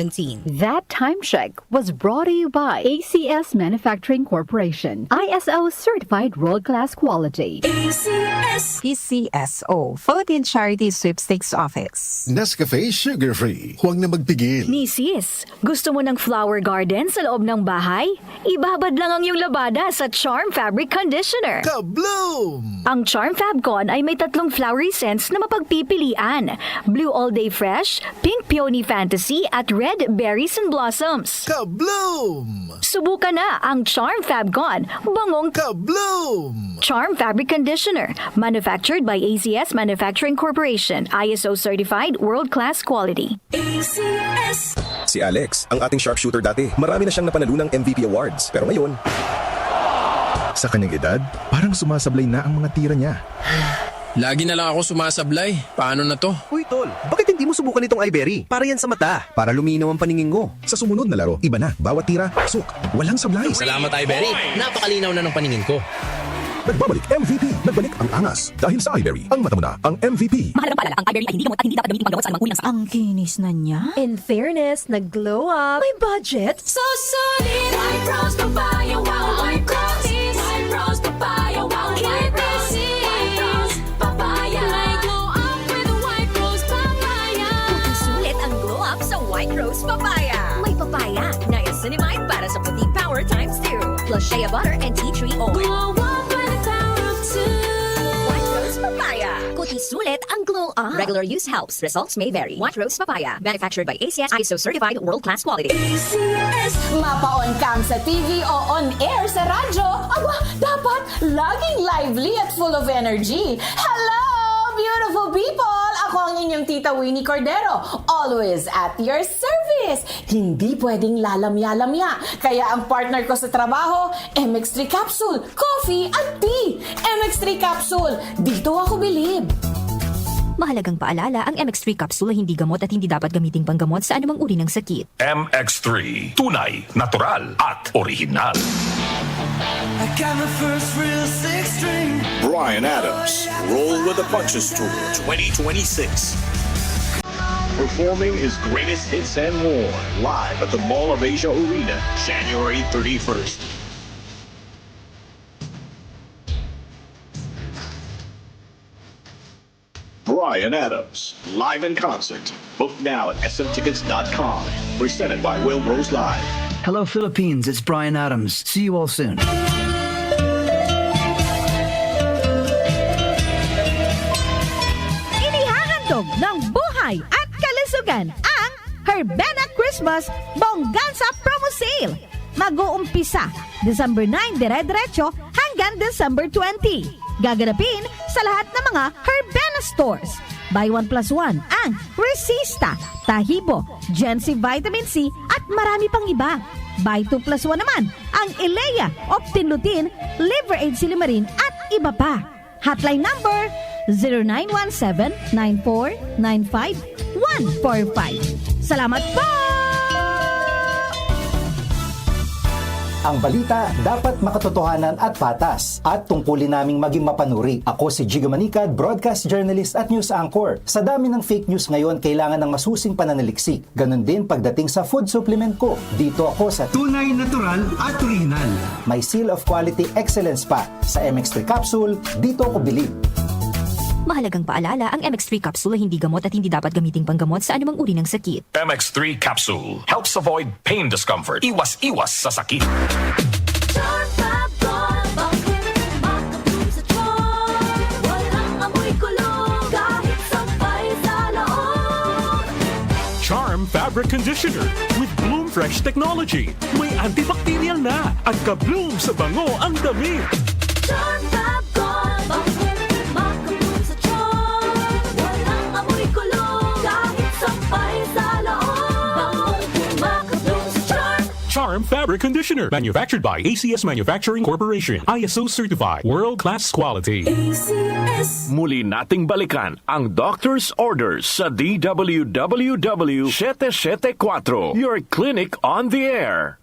2017. That time check was brought to you by ACS Manufacturing Corporation, ISO certified world-class quality. PCSO, Philippine Charity Sweepstakes Office. Nescafe sugar-free. Huwag na magpigil. Sis, gusto mo ng flower garden sa loob ng bahay? Ibabad lang ang iyong labada sa Charm Fabric Conditioner. Ka-bloom! Ang Charm Fabcon ay may 3 flowery scents na mapagpipilian. Blue All Day Fresh, Pink Peony Fantasy at Red Berries and Blossoms. Ka-bloom! Subukan na ang Charm Fabcon, bangong Ka-bloom! Charm Fabric Conditioner, manufactured by ACS Manufacturing Corporation, ISO certified world-class quality. Si Alex, ang ating sharpshooter dati, marami na siyang napanalunang MVP awards. Pero ngayon, Sa kanyang edad, parang sumasablay na ang mga tira niya. Lagi na lang ako sumasablay. Paano na to? Uy, tol, bakit hindi mo subukan itong iBerry? Para yan sa mata, para luminaw ang paningin ko. Sa sumunod na laro, iba na. Bawat tira, pasok. Walang sablay. Salamat, iBerry. Napakalinaw na ng paningin ko. Nagbabalik MVP. Nagbalik ang angas. Dahil sa iBerry, ang mata mo na ang MVP. Mahalagang paalala, ang iBerry ay hindi gamot at hindi dapat gamitin panggamot sa anumang uri ng sakit. Ang kinis na niya. In fairness, nag-glow up. May budget. So solid! White Rose Papaya, wow! White Rose! White Rose Papaya, wow! White Rose! White Rose Papaya! May glow up with a White Rose Papaya! Puti sulit ang glow up sa White Rose Papaya. May papaya na niacinamide para sa puti power times 2. Plus shea butter and tea tree oil. Glow up with the power of 2. White Rose Papaya. Puti sulit ang glow up. Regular use helps. Results may vary. White Rose Papaya. Manufactured by ACS ISO certified world-class quality. Mapaon kang sa TV o on air sa radyo. Aba, dapat laging lively at full of energy. Hello, beautiful people! Ako ang inyong tita Winnie Cordero. Always at your service. Hindi pwedeng lalamya-lamya. Kaya ang partner ko sa trabaho, MX3 Capsule, coffee at tea. MX3 Capsule, dito ako bilib. Mahalagang paalala, ang MX3 capsule ay hindi gamot at hindi dapat gamiting panggamot sa anumang uri ng sakit. MX3, tunay, natural at original. I got my first real six string. Bryan Adams, Roll with the Punches Tour 2026. Performing his greatest hits and more live at the Mall of Asia Arena, January 31st. Bryan Adams, live in concert. Book now at smtickets.com. Presented by Will Rose Live. Hello, Philippines. It's Bryan Adams. See you all soon. Inihahandog ng buhay at kalusugan ang Herbena Christmas Bongganza Promo Sale. Mag-uumpisa December 9 dire-diretso hanggang December 20. Gaganapin sa lahat ng mga Herbena stores. Buy 1 plus 1 ang Resista, Tahibo, Gency Vitamin C at marami pang iba. Buy 2 plus 1 naman ang Ilea, Optin-Lutein, Liver Aid Silimarin at iba pa. Hotline number 0917-9495-145. Salamat po! Ang balita dapat makatotohanan at patas at tungkulin naming maging mapanuri. Ako si Jigo Manicad, broadcast journalist at news anchor. Sa dami ng fake news ngayon, kailangan ng masusing pananaliksik. Ganon din pagdating sa food supplement ko. Dito ako sa tunay, natural at original. May seal of quality excellence pa. Sa MX3 Capsule, dito ako bilib. Mahalagang paalala, ang MX3 capsule ay hindi gamot at hindi dapat gamiting panggamot sa anumang uri ng sakit. MX3 Capsule helps avoid pain discomfort. Iwas-iwas sa sakit. Charm Fabric Conditioner with Bloom Fresh Technology. May antibacterial na at ka-bloom sa bango ang damit. Charm Fabcon, makabloom sa charm. Walang amoy kulong, kahit sampay sa loob. Makabloom sa charm. Charm Fabric Conditioner. Manufactured by ACS Manufacturing Corporation. ISO certified. World-class quality. ACS. Muli nating balikan ang doctor's orders sa DWWW 774. Your clinic on the air.